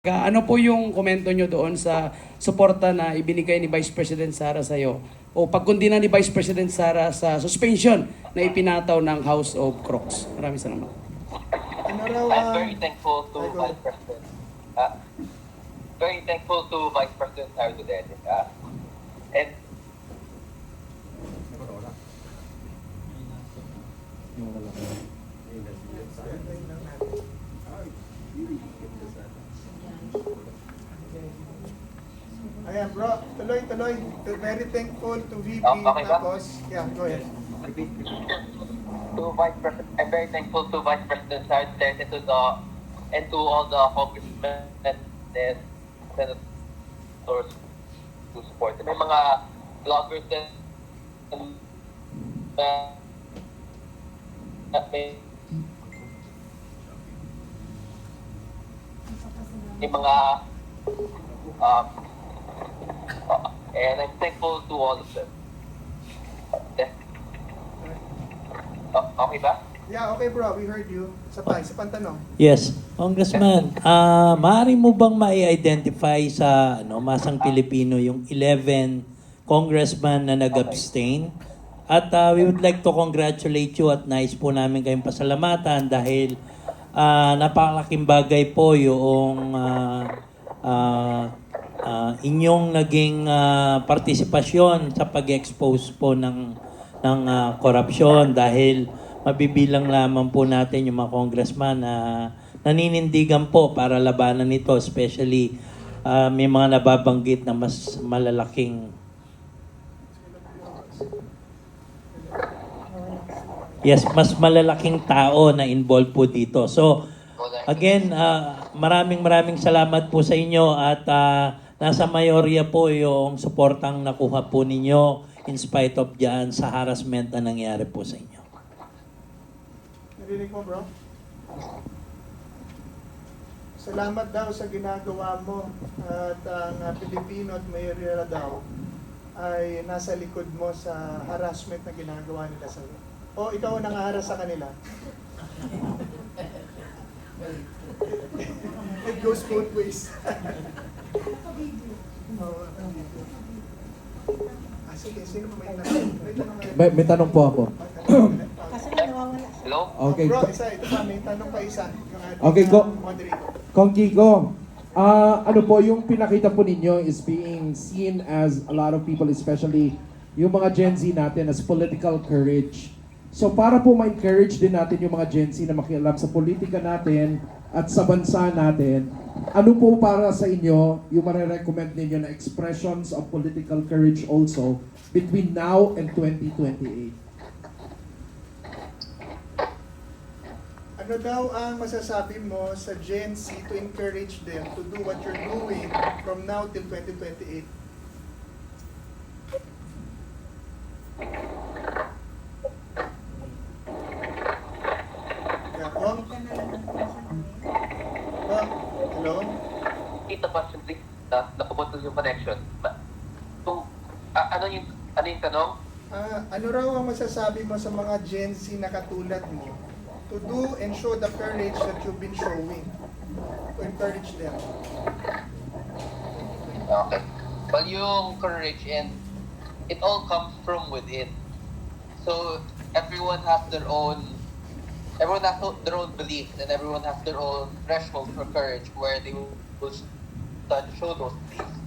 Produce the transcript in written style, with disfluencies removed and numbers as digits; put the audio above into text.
Ano po yung komento nyo doon sa suporta na ibinigay ni Vice President Sara sa iyo? O pagkundina ni Vice President Sara sa suspension na ipinataw ng House of Crocs? Maraming salamat. Ano raw I'm very thankful to Vice President. Very thankful to Vice President Sara Duterte. And Ayan bro, tuloy-tuloy. Very thankful to VP. Okay ba? Tapos, yeah, go ahead. to Vice President, I'm very thankful to Vice President Sara Duterte and to all the congressmen and senators to support. May mga vloggers din may mga and I'm thankful to all of them. Okay ba? Yeah, okay bro, we heard you. Isa pang tanong. Yes, Congressman, maaari mo bang ma-identify sa masang Pilipino yung 11 congressman na nag-abstain? At we would like to congratulate you at nais po namin kayong pasalamatan dahil napakalaking bagay po yung inyong naging partisipasyon sa pag-expose po ng korupsyon dahil mabibilang lamang po natin yung mga congressman na naninindigan po para labanan ito, especially may mga nababanggit na mas malalaking mas malalaking tao na involved po dito. So, again, maraming salamat po sa inyo at nasa mayorya po yung suportang nakuha po ninyo in spite of dyan sa harassment na nangyari po sa inyo. Narinig mo bro? Salamat daw sa ginagawa mo at ang Pilipino at mayorya daw ay nasa likod mo sa harassment na ginagawa nila sa iyo. O ikaw ang nangaharas sa kanila? It goes both ways. Sige, sino may tanong? May tanong po ako. Hello? Okay. Bro, ito pa, may tanong pa isa. Yung ating, Okay, go. moderator. Kong Kiko, ano po, yung pinakita po ninyo is being seen as a lot of people, especially yung mga Gen Z natin, as political courage. So para po ma-encourage din natin yung mga Gen Z na makialam sa politika natin at sa bansa natin, ano po para sa inyo yung marirecommend ninyo na expressions of political courage also between now and 2028? Ano daw ang masasabi mo sa Gen Z to encourage them to do what you're doing from now till 2028? Kong? Hello? Kita pa simply nakaputol yung connection. Kung ano yung tanong? Ano raw ang masasabi mo sa mga Gen Z na katulad mo to do and show the courage that you've been showing to encourage them? Okay. Well, yung courage and it all comes from within. So everyone has their own beliefs and everyone has their own threshold for courage where they will start to show those beliefs.